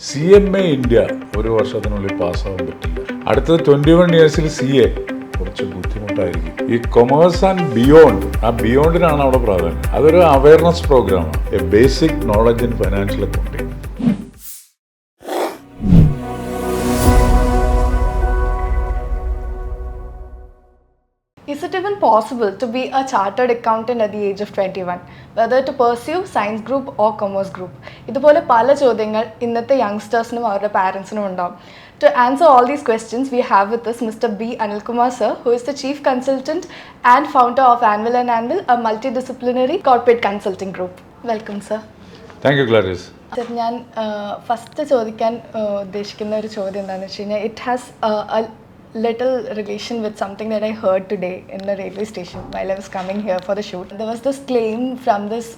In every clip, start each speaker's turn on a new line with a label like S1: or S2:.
S1: CMA India ഒരു വർഷത്തിനുള്ളിൽ പാസ്സാവാൻ പറ്റില്ല. അടുത്തത് 21 ഇയേഴ്സിൽ CA കുറച്ച് ബുദ്ധിമുട്ടായിരിക്കും. ഈ കൊമേഴ്സ് ആൻഡ് ബിയോണ്ട്, ആ ബിയോണ്ടിനാണ് അവിടെ പ്രാധാന്യം. അതൊരു അവയർനെസ് പ്രോഗ്രാമാണ്, A basic knowledge in financial accounting.
S2: Is it even possible to be a chartered accountant at the age of 21? Whether to pursue science group or commerce group? ഇതുപോലെ പല ചോദ്യങ്ങൾ ഇന്നത്തെ യങ്സ്റ്റേഴ്സിനും അവരുടെ പാരൻസിനും ഉണ്ടാവും. To answer all these questions, we have with us Mr. B. Anilkumar sir, who is the Chief Consultant and founder of Anvil & Anvil, a multidisciplinary corporate consulting group. Welcome sir.
S1: Thank you Clarice.
S2: Sir, ഞാൻ first ചോദിക്കാൻ ഉദ്ദേശിക്കുന്ന ഒരു ചോദ്യം എന്താണെന്ന് വെച്ച് കഴിഞ്ഞാൽ, it has little relation with something that I heard today in the railway station while I was coming here for the shoot. There was this claim from this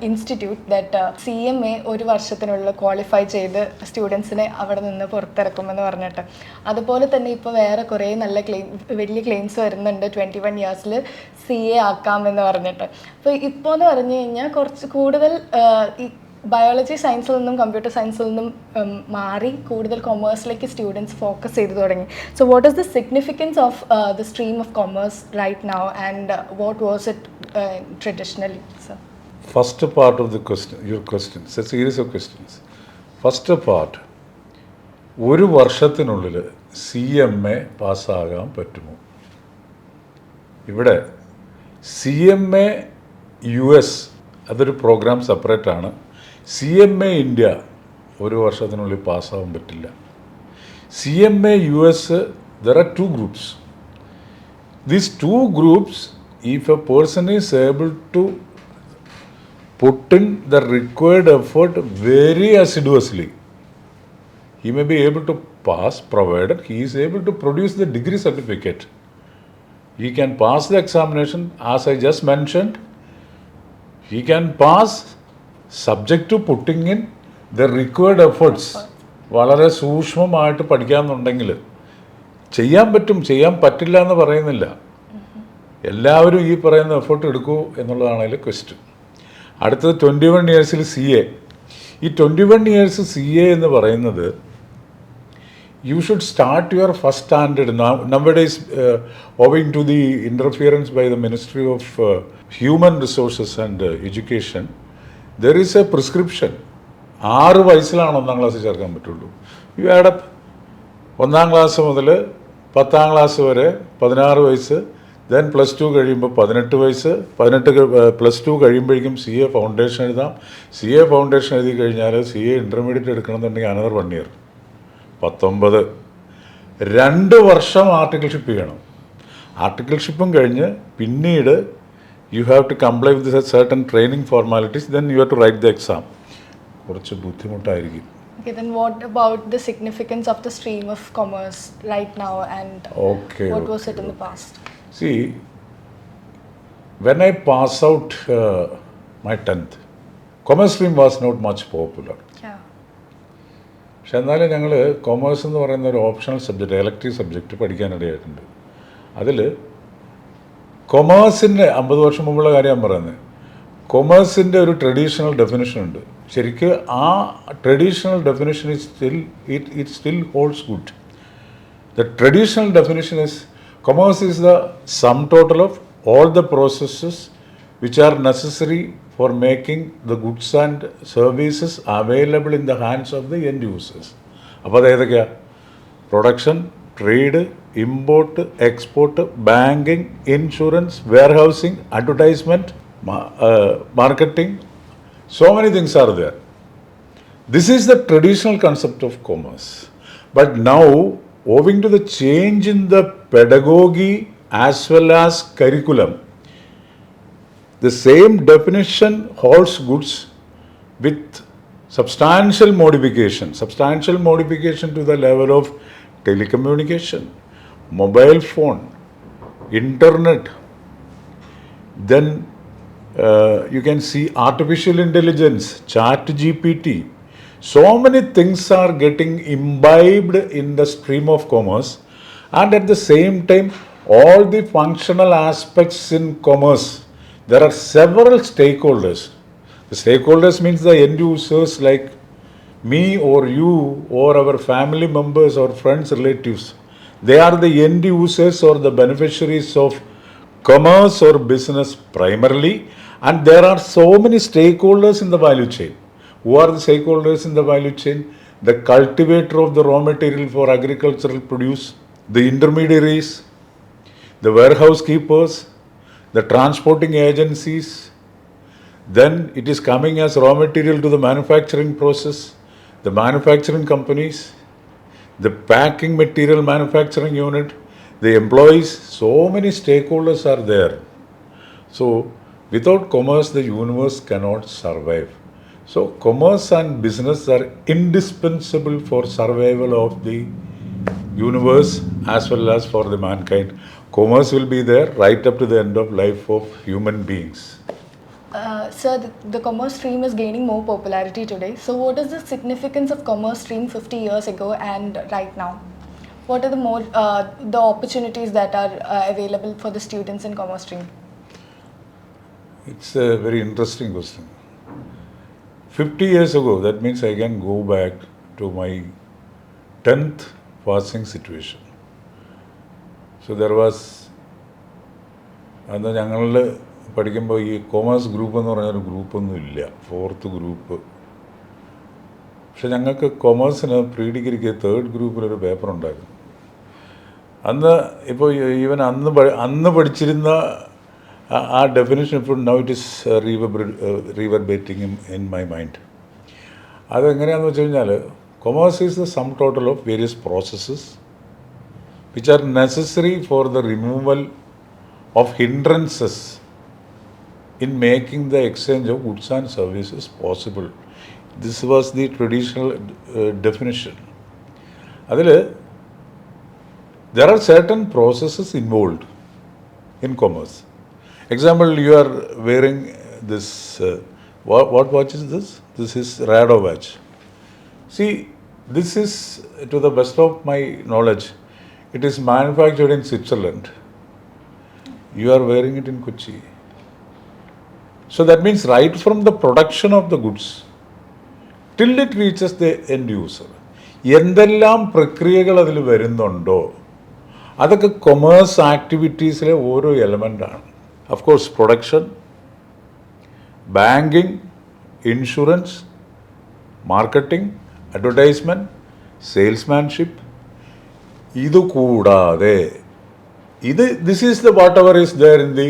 S2: institute that CMA ഒരു വർഷത്തിനുള്ള qualify ചെയ്ത് സ്റ്റുഡൻസിനെ അവിടെ നിന്ന് പുറത്തിറക്കുമെന്ന് പറഞ്ഞിട്ട്, അതുപോലെ തന്നെ ഇപ്പോൾ വേറെ കുറേ നല്ല വലിയ ക്ലെയിംസ് വരുന്നുണ്ട് 21 ഇയേഴ്സിൽ CA ആക്കാമെന്ന് പറഞ്ഞിട്ട്. അപ്പോൾ ഇപ്പോൾ എന്ന് പറഞ്ഞു കഴിഞ്ഞാൽ കുറച്ച് കൂടുതൽ ഈ ബയോളജി സയൻസിൽ നിന്നും കമ്പ്യൂട്ടർ സയൻസിൽ നിന്നും മാറി കൂടുതൽ കൊമേഴ്സിലേക്ക് സ്റ്റുഡൻസ് ഫോക്കസ് ചെയ്തു തുടങ്ങി. So what is the significance of the stream of commerce right now and what was it traditionally? Sir,
S1: first part of the question, your question, a series of questions. First part, ഒരു വർഷത്തിനുള്ളിൽ CMA പാസ്സാകാൻ പറ്റുമോ? ഇവിടെ CMA US അതൊരു program separate ആണ്. CMA India ഒരു വർഷത്തിനുള്ളിൽ പാസ്സാവാൻ പറ്റില്ല. CMA US, there are two groups. These two groups, if a person is able to put in the required effort very assiduously, he may be able to pass, provided he is able to produce the degree certificate. He can pass the examination, as I just mentioned. He can pass subject to putting in the required efforts. വളരെ സൂക്ഷ്മമായിട്ട് പഠിക്കാമെന്നുണ്ടെങ്കിൽ ചെയ്യാൻ പറ്റും, ചെയ്യാൻ പറ്റില്ല എന്ന് പറയുന്നില്ല. എല്ലാവരും ഈ പറയുന്ന എഫേർട്ട് എടുക്കൂ എന്നുള്ളതാണ് അതിൽ ക്വസ്റ്റ്യൻ. അടുത്തത് 21 ഇയേഴ്സിൽ CA. ഈ 21 ഇയേഴ്സ് CA എന്ന് പറയുന്നത്, you should start your first standard. Nowadays, owing to the interference by the Ministry of Human Resources and Education, there is a prescription. 6 വയസ്സിലാണ് 1ാം ക്ലാസ്സിൽ ചേർക്കാൻ പറ്റുള്ളൂ. യു ആഡ് അപ്പ് 1ാം ക്ലാസ് മുതൽ 10ാം class വരെ 16 വയസ്സ്, ദെൻ +2 കഴിയുമ്പോൾ 18 വയസ്സ്, 18 +2 കഴിയുമ്പോഴേക്കും CA ഫൗണ്ടേഷൻ എഴുതാം. CA ഫൗണ്ടേഷൻ എഴുതി കഴിഞ്ഞാൽ CA ഇൻ്റർമീഡിയറ്റ് എടുക്കണമെന്നുണ്ടെങ്കിൽ അനദർ 1 ഇയർ, 19. 2 വർഷം ആർട്ടിക്കിൾഷിപ്പ് ചെയ്യണം. ആർട്ടിക്കിൾഷിപ്പും കഴിഞ്ഞ് പിന്നീട് you have to comply with certain training formalities, then you have to write the exam. കുറച്ച് ബുദ്ധിമുട്ടായിരിക്കും.
S2: Okay, then what about the significance of the stream of commerce right now and what was it in the past?
S1: See, when I pass out my 10th, commerce stream was not much popular.
S2: Yeah.
S1: പക്ഷെ എന്നാലും ഞങ്ങൾ commerce എന്ന് പറയുന്ന ഒരു optional subject, elective subject പഠിക്കാനിടയായിട്ടുണ്ട്. അതിൽ കൊമേഴ്സിൻ്റെ 50 വർഷം മുമ്പുള്ള കാര്യം ഞാൻ പറയുന്നത്, കൊമേഴ്സിൻ്റെ ഒരു ട്രഡീഷണൽ ഡെഫിനിഷൻ ഉണ്ട്. ശരിക്കും ആ traditional definition it still holds good. The traditional definition is commerce is the sum total of all the processes which are necessary for making the goods and services available in the hands of the end users. അപ്പോൾ അത് ഏതൊക്കെയാണ്? Production, trade, import, export, banking, insurance, warehousing, advertisement, marketing. So many things are there. This is the traditional concept of commerce. But now, owing to the change in the pedagogy as well as curriculum, the same definition holds goods with substantial modification to the level of telecommunication, mobile phone, internet, then you can see artificial intelligence, ChatGPT. So many things are getting imbibed in the stream of commerce, and at the same time all the functional aspects in commerce, there are several stakeholders. The stakeholders means the end users like me or you or our family members or friends, relatives, they are the end users or the beneficiaries of commerce or business primarily, and there are so many stakeholders in the value chain. Who are the stakeholders in the value chain? The cultivator of the raw material for agricultural produce, the intermediaries, the warehouse keepers, the transporting agencies. Then it is coming as raw material to the manufacturing process, the manufacturing companies, the packing material manufacturing unit, the employees. So many stakeholders are there. So without commerce, the universe cannot survive. So commerce and business are indispensable for survival of the universe as well as for the mankind. Commerce will be there right up to the end of life of human beings.
S2: Sir, the commerce stream is gaining more popularity today. So what is the significance of commerce stream 50 years ago and right now? What are the opportunities that are available for the students in commerce stream?
S1: It's a very interesting question. 50 years ago, that means I can go back to my 10th passing situation. So there was, അന്ന് ഞങ്ങളിൽ പഠിക്കുമ്പോൾ ഈ commerce group എന്ന് പറഞ്ഞൊരു ഗ്രൂപ്പൊന്നും ഇല്ല, 4th group. പക്ഷെ ഞങ്ങൾക്ക് കൊമേഴ്സിന് pre ഡിഗ്രിക്ക് 3rd ഗ്രൂപ്പിലൊരു പേപ്പർ ഉണ്ടായിരുന്നു. അന്ന് ഇപ്പോൾ ഈവൻ അന്ന് പഠിച്ചിരുന്ന ആ ഡെഫിനേഷൻ ഇപ്പോൾ now it is reverberating in my mind. അതെങ്ങനെയാണെന്ന് വെച്ച് കഴിഞ്ഞാൽ commerce is the sum total of various processes which are necessary for the removal of hindrances in making the exchange of goods and services possible. This was the traditional definition. അതിൽ there are certain processes involved in commerce. Example, you are wearing this, what watch is this? This is Rado watch. See, this is, to the best of my knowledge, it is manufactured in Switzerland. You are wearing it in Kochi. So that means right from the production of the goods till it reaches the end user, എന്തെല്ലാം പ്രക്രിയകൾ അതിൽ വരുന്നുണ്ടോ അതൊക്കെ commerce ആക്ടിവിറ്റീസിലെ ഓരോ എലമെൻ്റാണ്. Of course production, banking, insurance, marketing, advertisement, salesmanship. ഇതുകൂടാതെ this is the whatever is there in the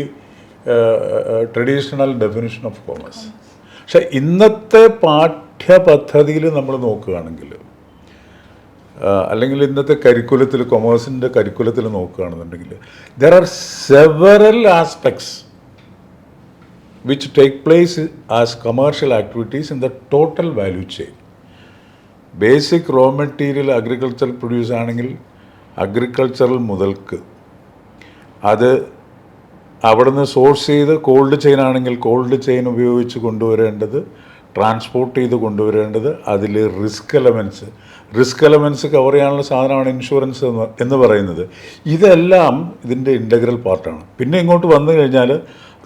S1: traditional definition of commerce. പക്ഷെ ഇന്നത്തെ പാഠ്യപദ്ധതിയിൽ നമ്മൾ നോക്കുകയാണെങ്കിൽ, അല്ലെങ്കിൽ ഇന്നത്തെ കരിക്കുലത്തിൽ, കൊമേഴ്സിൻ്റെ കരിക്കുലത്തിൽ നോക്കുകയാണെന്നുണ്ടെങ്കിൽ, there are several aspects which take place as commercial activities in the total value chain. Basic raw material agricultural produce ആണെങ്കിൽ agricultural മുതൽക്ക് അത് അവിടുന്ന് സോഴ്സ് ചെയ്ത് കോൾഡ് ചെയിൻ ആണെങ്കിൽ കോൾഡ് ചെയിൻ ഉപയോഗിച്ച് കൊണ്ടുവരേണ്ടത്, ട്രാൻസ്പോർട്ട് ചെയ്ത് കൊണ്ടുവരേണ്ടത്, അതിൽ റിസ്ക് എലമെൻറ്റ്സ് കവർ ചെയ്യാനുള്ള സാധനമാണ് ഇൻഷുറൻസ് എന്ന് പറയുന്നത്. ഇതെല്ലാം ഇതിൻ്റെ ഇൻ്റഗ്രൽ പാർട്ടാണ്. പിന്നെ ഇങ്ങോട്ട് വന്നു കഴിഞ്ഞാൽ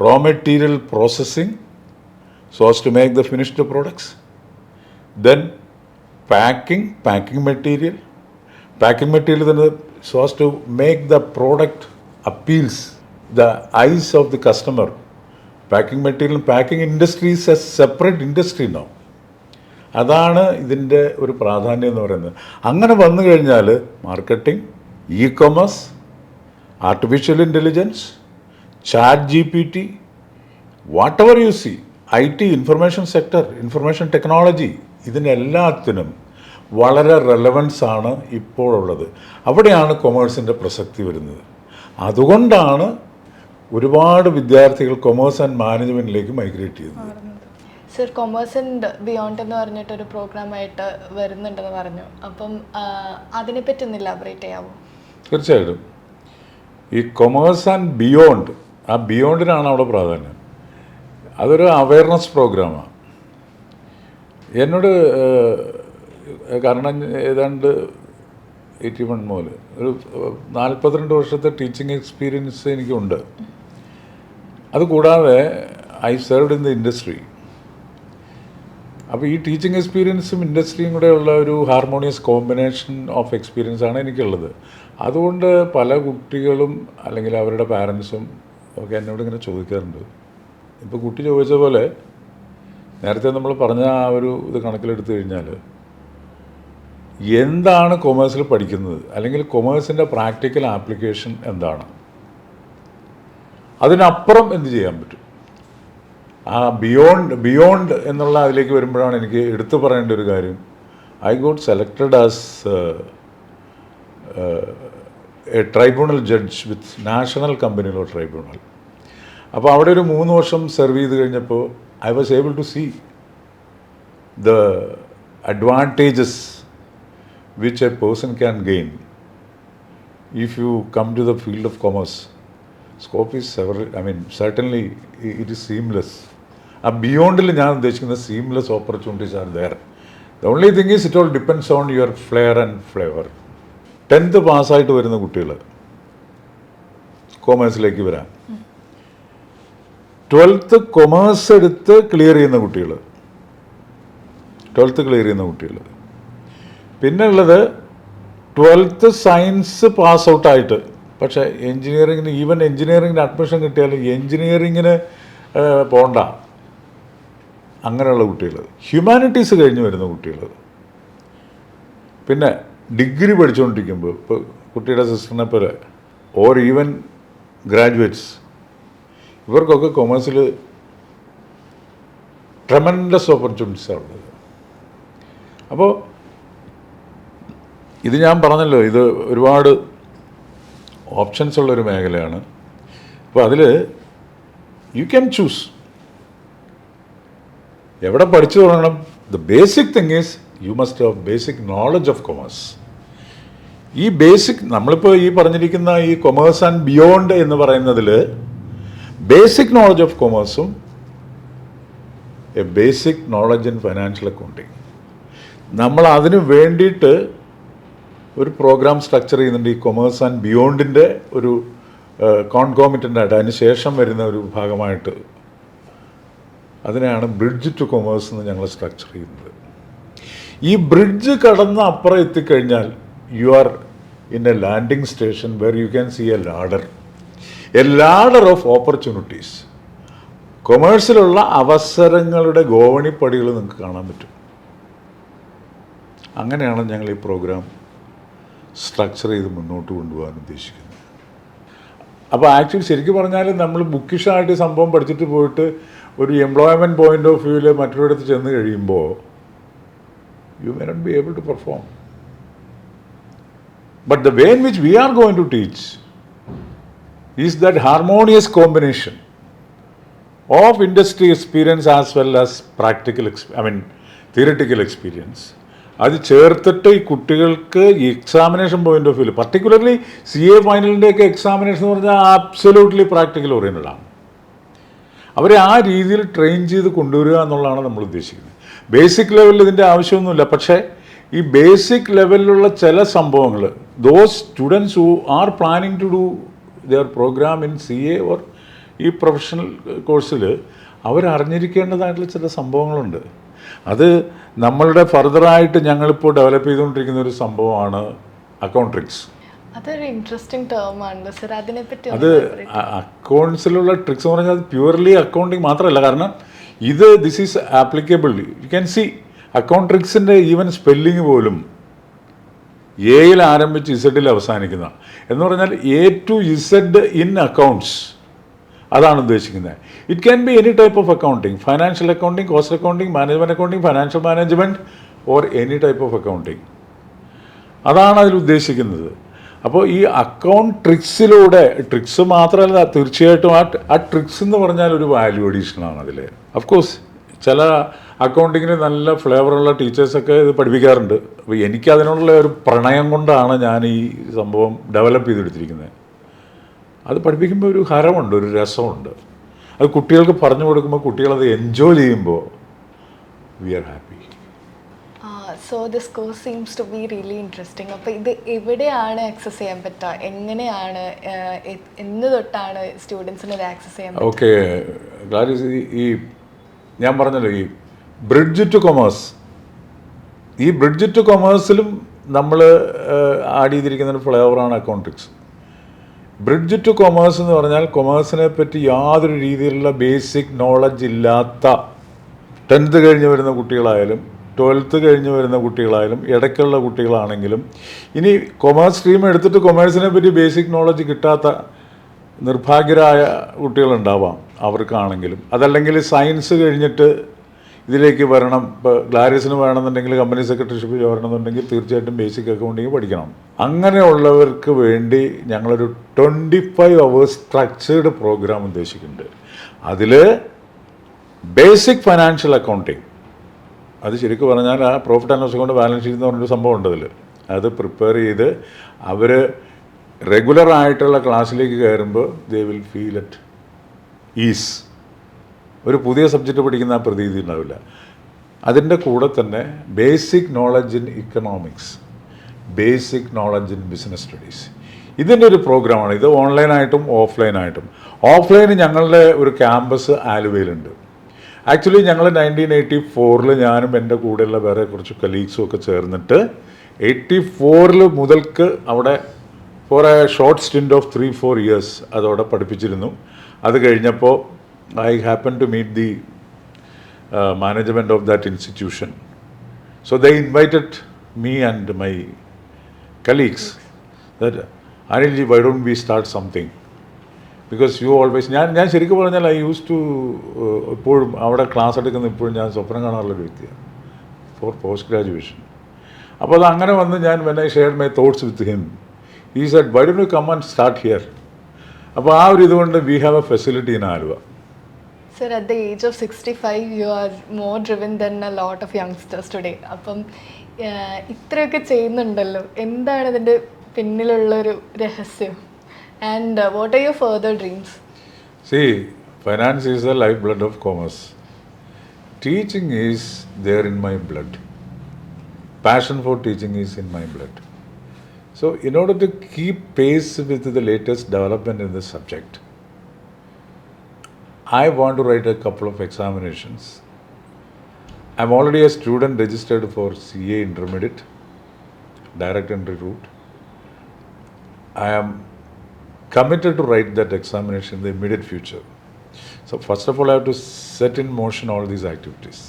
S1: raw material processing so as to make the finished products, then packing material then so as to make the product appeals the eyes of the customer. Packing material, packing industry is a separate industry now. അതാണ് ഇതിൻ്റെ ഒരു പ്രാധാന്യം എന്ന് പറയുന്നത്. അങ്ങനെ വന്നു കഴിഞ്ഞാൽ marketing, E commerce, artificial intelligence, Chat GPT, whatever you see, IT, information sector, information technology, ഇതിനെല്ലാത്തിനും വളരെ റെലവൻസ് ആണ് ഇപ്പോഴുള്ളത്. അവിടെയാണ് കൊമേഴ്സിൻ്റെ പ്രസക്തി വരുന്നത്. അതുകൊണ്ടാണ് ഒരുപാട് വിദ്യാർത്ഥികൾ കൊമേഴ്സ് ആൻഡ് മാനേജ്മെൻറ്റിലേക്ക് മൈഗ്രേറ്റ് ചെയ്യുന്നത്.
S2: സർ, കൊമേഴ്സ് ആൻഡ് ബിയോണ്ട് എന്ന് പറഞ്ഞിട്ടൊരു പ്രോഗ്രാമായിട്ട് വരുന്നുണ്ടെന്ന് പറഞ്ഞു. അപ്പം അതിനെപ്പറ്റി ഒന്ന് ഇലാബറേറ്റ് ചെയ്യാമോ?
S1: തീർച്ചയായിട്ടും. ഈ കൊമേഴ്സ് ആൻഡ് ബിയോണ്ട്, ആ ബിയോണ്ടിനാണ് അവിടെ പ്രാധാന്യം. അതൊരു അവയർനെസ് പ്രോഗ്രാമാണ്. എന്നോട് കാരണം ഏതാണ്ട് 81 മുതൽ ഒരു 42 വർഷത്തെ ടീച്ചിങ് എക്സ്പീരിയൻസ് എനിക്കുണ്ട്. അതുകൂടാതെ I served in the industry. അപ്പോൾ ഈ ടീച്ചിങ് എക്സ്പീരിയൻസും ഇൻഡസ്ട്രിയും കൂടെ ഉള്ള ഒരു ഹാർമോണിയസ് കോമ്പിനേഷൻ ഓഫ് എക്സ്പീരിയൻസ് ആണ് എനിക്കുള്ളത്. അതുകൊണ്ട് പല കുട്ടികളും അല്ലെങ്കിൽ അവരുടെ പാരൻസും ഒക്കെ എന്നോട് ഇങ്ങനെ ചോദിക്കാറുണ്ട്. ഇപ്പോൾ കുട്ടി ചോദിച്ച പോലെ നേരത്തെ നമ്മൾ പറഞ്ഞ ആ ഒരു ഇത് കണക്കിലെടുത്തു കഴിഞ്ഞാൽ എന്താണ് കൊമേഴ്സിൽ പഠിക്കുന്നത്, അല്ലെങ്കിൽ കൊമേഴ്സിൻ്റെ പ്രാക്ടിക്കൽ ആപ്ലിക്കേഷൻ എന്താണ്, അതിനപ്പുറം എന്ത് ചെയ്യാൻ പറ്റും, ആ ബിയോണ്ട് എന്നുള്ള അതിലേക്ക് വരുമ്പോഴാണ് എനിക്ക് എടുത്തു പറയേണ്ട ഒരു കാര്യം. I got selected as a tribunal judge with national company law tribunal. അപ്പോൾ അവിടെ ഒരു 3 വർഷം സെർവ് ചെയ്ത് കഴിഞ്ഞപ്പോൾ I was able to see the advantages which a person can gain if you come to the field of commerce. Scope is several, certainly it is seamless. Beyond ഞാൻ ഉദ്ദേശിക്കുന്ന seamless opportunities are there. The only thing is it all depends on your flair and flavor. 10th പാസ്സായിട്ട് വരുന്ന കുട്ടികൾ കൊമേഴ്സിലേക്ക് വരാം, 12th commerce എടുത്ത് clear ചെയ്യുന്ന കുട്ടികൾ, 12th clear ചെയ്യുന്ന കുട്ടികൾ, പിന്നെ ഉള്ളത് 12th സയൻസ് പാസ് ഔട്ടായിട്ട് പക്ഷേ എൻജിനീയറിങ്ങിന്, ഈവൻ എൻജിനീയറിങ്ങിന് അഡ്മിഷൻ കിട്ടിയാലും എൻജിനീയറിങ്ങിന് പോണ്ട, അങ്ങനെയുള്ള കുട്ടികൾ, ഹ്യൂമാനിറ്റീസ് കഴിഞ്ഞ് വരുന്ന കുട്ടികൾ, പിന്നെ ഡിഗ്രി പഠിച്ചുകൊണ്ടിരിക്കുമ്പോൾ ഇപ്പോൾ കുട്ടിയുടെ സിസ്റ്ററിനെ പോലെ ഓർ ഈവൻ ഗ്രാജുവേറ്റ്സ്, ഇവർക്കൊക്കെ കൊമേഴ്സിൽ ട്രെമൻഡസ് ഓപ്പർച്യൂണിറ്റീസാണ് ഉള്ളത്. അപ്പോൾ ഇത് ഞാൻ പറഞ്ഞല്ലോ, ഇത് ഒരുപാട് ഓപ്ഷൻസ് ഉള്ളൊരു മേഖലയാണ്. അപ്പോൾ അതിൽ യു ക്യാൻ ചൂസ് എവിടെ പഠിച്ചു തുടങ്ങണം. The basic thing is you must have basic knowledge of commerce. ഈ ബേസിക് നമ്മളിപ്പോൾ ഈ പറഞ്ഞിരിക്കുന്ന ഈ കൊമേഴ്സ് ആൻഡ് ബിയോണ്ട് എന്ന് പറയുന്നതിൽ ബേസിക് നോളജ് ഓഫ് കൊമേഴ്സും a basic knowledge in financial accounting, നമ്മൾ അതിന് വേണ്ടിയിട്ട് ഒരു പ്രോഗ്രാം സ്ട്രക്ചർ ചെയ്യുന്നുണ്ട്. ഈ കൊമേഴ്സ് ആൻഡ് ബിയോണ്ടിൻ്റെ ഒരു കോൺകോമിറ്റൻ്റ് ആയിട്ട് അതിന് ശേഷം വരുന്ന ഒരു ഭാഗമായിട്ട് അതിനെയാണ് ബ്രിഡ്ജ് ടു കൊമേഴ്സ് എന്ന് ഞങ്ങൾ സ്ട്രക്ചർ ചെയ്യുന്നത്. ഈ ബ്രിഡ്ജ് കടന്ന് അപ്പുറം എത്തിക്കഴിഞ്ഞാൽ you are in a landing station where you can see a ladder of opportunities. കൊമേഴ്സിലുള്ള അവസരങ്ങളുടെ ഗോവണിപ്പടികൾ നിങ്ങൾക്ക് കാണാൻ പറ്റും. അങ്ങനെയാണ് ഞങ്ങൾ ഈ പ്രോഗ്രാം സ്ട്രക്ചർ ചെയ്ത് മുന്നോട്ട് കൊണ്ടുപോകാൻ ഉദ്ദേശിക്കുന്നത്. അപ്പോൾ ആക്ച്വലി ശരിക്കും പറഞ്ഞാൽ നമ്മൾ ബുക്കിഷായിട്ട് സംഭവം പഠിച്ചിട്ട് പോയിട്ട് ഒരു എംപ്ലോയ്മെൻറ്റ് പോയിൻ്റ് ഓഫ് വ്യൂവിൽ മറ്റൊരിടത്ത് ചെന്ന് കഴിയുമ്പോൾ you may not be able to perform. But the way in which we are going to teach is that harmonious combination of industry experience as well as theoretical experience. അത് ചേർത്തിട്ട് ഈ കുട്ടികൾക്ക് ഈ examination point of view, particularly CA ഫൈനലിൻ്റെയൊക്കെ examination എന്ന് പറഞ്ഞാൽ absolutely practical ഓറിയൻറ്റഡാണ്. അവരെ ആ രീതിയിൽ ട്രെയിൻ ചെയ്ത് കൊണ്ടുവരിക എന്നുള്ളതാണ് നമ്മൾ ഉദ്ദേശിക്കുന്നത്. ബേസിക് ലെവലിൽ ഇതിൻ്റെ ആവശ്യമൊന്നുമില്ല. പക്ഷേ ഈ ബേസിക് ലെവലിലുള്ള ചില സംഭവങ്ങൾ those students who are planning to do their program in CA or ഈ പ്രൊഫഷണൽ കോഴ്സിൽ അവരറിഞ്ഞിരിക്കേണ്ടതായിട്ടുള്ള ചില സംഭവങ്ങളുണ്ട്. അത് നമ്മളുടെ ഫർദറായിട്ട് ഞങ്ങളിപ്പോൾ ഡെവലപ്പ് ചെയ്തുകൊണ്ടിരിക്കുന്ന ഒരു സംഭവമാണ് അക്കൗണ്ട് ട്രിക്സ്.
S2: അതൊരു ഇൻട്രസ്റ്റിംഗ് ടേം ആണല്ലോ സർ, അതിനെപ്പറ്റി.
S1: അത് അക്കൗണ്ട്സിലുള്ള ട്രിക്സ് എന്ന് പറഞ്ഞാൽ അത് പ്യുവർലി അക്കൗണ്ടിങ് മാത്രമല്ല. കാരണം this is applicable. You can see account ട്രിക്സിൻ്റെ ഈവൻ സ്പെല്ലിങ് പോലും എയിൽ ആരംഭിച്ച് ഇസഡിൽ അവസാനിക്കുന്ന എന്ന് പറഞ്ഞാൽ A to Z in accounts, അതാണ് ഉദ്ദേശിക്കുന്നത്. It can be any type of accounting, financial accounting, cost accounting, management accounting, financial management or any type of accounting, അതാണ് അതിൽ ഉദ്ദേശിക്കുന്നത്. അപ്പോൾ ഈ അക്കൗണ്ട് ട്രിക്സിലൂടെ, ട്രിക്സ് മാത്രമല്ല തീർച്ചയായിട്ടും ആ ട്രിക്സ് എന്ന് പറഞ്ഞാൽ ഒരു വാല്യൂ അഡീഷനാണ് അതിൽ. അഫ്കോഴ്സ് ചില അക്കൗണ്ടിങ്ങിന് നല്ല ഫ്ലേവറുള്ള ടീച്ചേഴ്സൊക്കെ ഇത് പഠിപ്പിക്കാറുണ്ട്. അപ്പോൾ എനിക്കതിനുള്ള ഒരു പ്രണയം കൊണ്ടാണ് ഞാൻ ഈ സംഭവം ഡെവലപ്പ് ചെയ്തെടുത്തിരിക്കുന്നത്. അത് പഠിപ്പിക്കുമ്പോൾ ഒരു ഹരമുണ്ട്, ഒരു രസമുണ്ട്. അത് കുട്ടികൾക്ക് പറഞ്ഞു കൊടുക്കുമ്പോൾ കുട്ടികളത് എൻജോയ് ചെയ്യുമ്പോൾ we are happy.
S2: So this course seems to be really interesting. അപ്പോൾ ഇത് എവിടെയാണ് ആക്സസ് ചെയ്യാൻ പറ്റുക, എങ്ങനെയാണ്, എന്ന് തൊട്ടാണ് സ്റ്റുഡൻസിന് ഇത് ആക്സസ് ചെയ്യാൻ പറ്റുക?
S1: ഓക്കെ, ഈ ഞാൻ പറഞ്ഞല്ലോ ഈ ബ്രിഡ്ജ് ടു കൊമേഴ്സ്. ഈ ബ്രിഡ്ജ് ടു കൊമേഴ്സിലും നമ്മൾ ആഡ് ചെയ്തിരിക്കുന്ന ഒരു ഫ്ലേവറാണ് അക്കൗണ്ടിക്സ്. ബ്രിഡ്ജ് ടു കൊമേഴ്സ് എന്ന് പറഞ്ഞാൽ കൊമേഴ്സിനെ പറ്റി യാതൊരു രീതിയിലുള്ള ബേസിക് നോളജ് ഇല്ലാത്ത 10th കഴിഞ്ഞ് വരുന്ന കുട്ടികളായാലും 12th കഴിഞ്ഞ് വരുന്ന കുട്ടികളായാലും ഇടയ്ക്കുള്ള കുട്ടികളാണെങ്കിലും ഇനി കൊമേഴ്സ് സ്ട്രീം എടുത്തിട്ട് കൊമേഴ്സിനെ പറ്റി ബേസിക് നോളജ് കിട്ടാത്ത നിർഭാഗ്യരായ കുട്ടികളുണ്ടാവാം അവർക്കാണെങ്കിലും. അതല്ലെങ്കിൽ സയൻസ് കഴിഞ്ഞിട്ട് ഇതിലേക്ക് വരണം, ഇപ്പോൾ ഗ്ലാരിസിന് വേണമെന്നുണ്ടെങ്കിൽ കമ്പനി സെക്രട്ടറിഷിപ്പ് വരണമെന്നുണ്ടെങ്കിൽ തീർച്ചയായിട്ടും ബേസിക് അക്കൗണ്ടിങ് പഠിക്കണം. അങ്ങനെയുള്ളവർക്ക് വേണ്ടി ഞങ്ങളൊരു 25 hours സ്ട്രക്ചേർഡ് പ്രോഗ്രാം ഉദ്ദേശിക്കുന്നുണ്ട്. അതിൽ ബേസിക് ഫൈനാൻഷ്യൽ അക്കൗണ്ടിങ്, അത് ശരിക്കും പറഞ്ഞാൽ ആ profit and loss account balance sheet എന്ന് പറഞ്ഞൊരു സംഭവം ഉണ്ട് അതിൽ. അത് പ്രിപ്പയർ ചെയ്ത് അവർ റെഗുലർ ആയിട്ടുള്ള ക്ലാസ്സിലേക്ക് കയറുമ്പോൾ they will feel at is. ഒരു പുതിയ സബ്ജക്റ്റ് പഠിക്കുന്ന ആ പ്രതീതി ഉണ്ടാവില്ല. അതിൻ്റെ കൂടെ തന്നെ basic knowledge in economics, basic knowledge in business studies, ഇതിൻ്റെ ഒരു പ്രോഗ്രാമാണ്. ഇത് ഓൺലൈനായിട്ടും ഓഫ്ലൈനായിട്ടും. ഓഫ്ലൈൻ ഞങ്ങളുടെ ഒരു ക്യാമ്പസ് ആലുവയിലുണ്ട്. ആക്ച്വലി ഞങ്ങൾ 1984 ഞാനും എൻ്റെ കൂടെയുള്ള വേറെ കുറച്ച് കലീഗ്സും ഒക്കെ ചേർന്നിട്ട് 84 മുതൽക്ക് അവിടെ for a short stint of 3-4 years അതവിടെ പഠിപ്പിച്ചിരുന്നു. അത് കഴിഞ്ഞപ്പോൾ I happened to meet the management of that institution. So they invited me and my colleagues that, Anilji, why don't we start something? Because you always, ഞാൻ ശരിക്കും പറഞ്ഞാൽ I used to ഇപ്പോഴും അവിടെ class എടുക്കുന്ന ഇപ്പോഴും ഞാൻ സ്വപ്നം കാണാറുള്ളൊരു വ്യക്തിയാണ് ഫോർ പോസ്റ്റ് ഗ്രാജുവേഷൻ. അപ്പോൾ അത് അങ്ങനെ വന്ന് ഞാൻ when I shared my thoughts with him, he said, why don't you come and start here? അപ്പോൾ ആ ഒരു ഇതുകൊണ്ട് we have a facility in Alva.
S2: Sir, at the age of 65, you are more driven than a lot of youngsters today. അപ്പം ഇത്രയൊക്കെ ചെയ്യുന്നുണ്ടല്ലോ, എന്താണ് അതിൻ്റെ പിന്നിലുള്ളൊരു രഹസ്യം? And what are your further dreams?
S1: See, finance is the lifeblood of commerce. Teaching is there in my blood. Passion for teaching is in my blood. So, in order to keep pace with the latest development in this subject, I want to write a couple of examinations. I'm already a student registered for CA Intermediate, direct entry route. I am committed to write that examination in the immediate future. So first of all, I have to set in motion all these activities.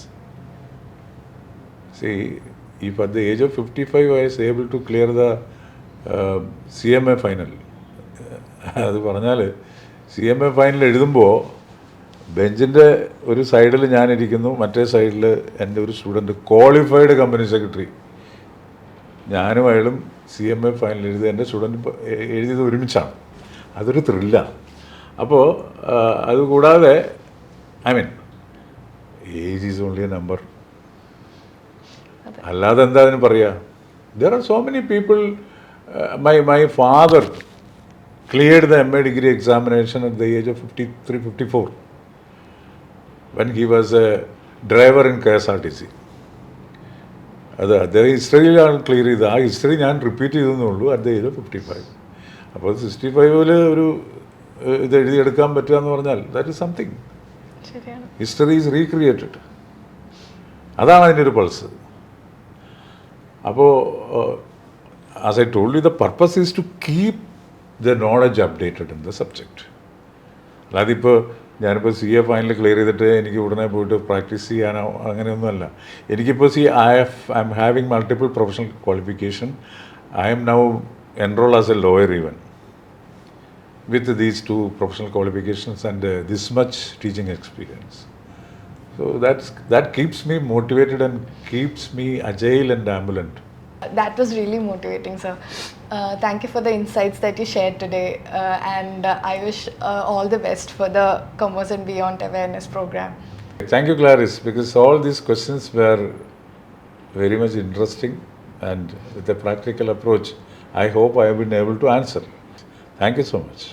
S1: See, if at the age of 55 I was able to clear the CMA final, അത് പറഞ്ഞാൽ CMA final എഴുതുമ്പോൾ ബെഞ്ചിൻ്റെ ഒരു സൈഡിൽ ഞാനിരിക്കുന്നു, മറ്റേ സൈഡിൽ എൻ്റെ ഒരു student qualified company secretary. ഞാനും അയാളും CMA ഫൈനൽ എഴുതി, എൻ്റെ സ്റ്റുഡൻറ്റ് എഴുതിയത് ഒരുമിച്ചാണ്. അതൊരു ത്രില്ലാണ്. അപ്പോൾ അതുകൂടാതെ age is only A number. അല്ലാതെ എന്താ അതിന് പറയുക? There are so many people. My father cleared the MA degree examination at the age of 53-54. when he was a driver in KSRTC. അത് അദ്ദേഹം ഹിസ്റ്ററിയിലാണ് ക്ലിയർ ചെയ്തത്. ആ ഹിസ്റ്ററി ഞാൻ റിപ്പീറ്റ് ചെയ്തെന്നേ ഉള്ളൂ അറ്റ് ദ ഏജ് ഓഫ് 55. അപ്പോൾ 65 ഒരു ഇത് എഴുതിയെടുക്കാൻ പറ്റുക എന്ന് പറഞ്ഞാൽ that is something. History is recreated. അതാണ് അതിൻ്റെ ഒരു പൾസ്. അപ്പോൾ as I told you, the purpose is to keep the knowledge updated in the subject. അല്ലാതെ ഇപ്പോൾ ഞാനിപ്പോൾ CA ഫൈനൽ ക്ലിയർ ചെയ്തിട്ട് എനിക്ക് ഉടനെ പോയിട്ട് പ്രാക്ടീസ് ചെയ്യാനോ അങ്ങനെയൊന്നുമല്ല. എനിക്കിപ്പോൾ I M having multiple professional qualification. I am now enrol as A lawyer even with these 2 professional qualifications and this much teaching experience. So that keeps me motivated and keeps me agile and ambulant.
S2: That was really motivating, sir. Thank you for the insights that you shared today, and I wish all the best for the Commerce and Beyond Awareness program.
S1: Thank you, Clarice, because all these questions were very much interesting, and with a practical approach, I hope I have been able to answer. Thank you so much.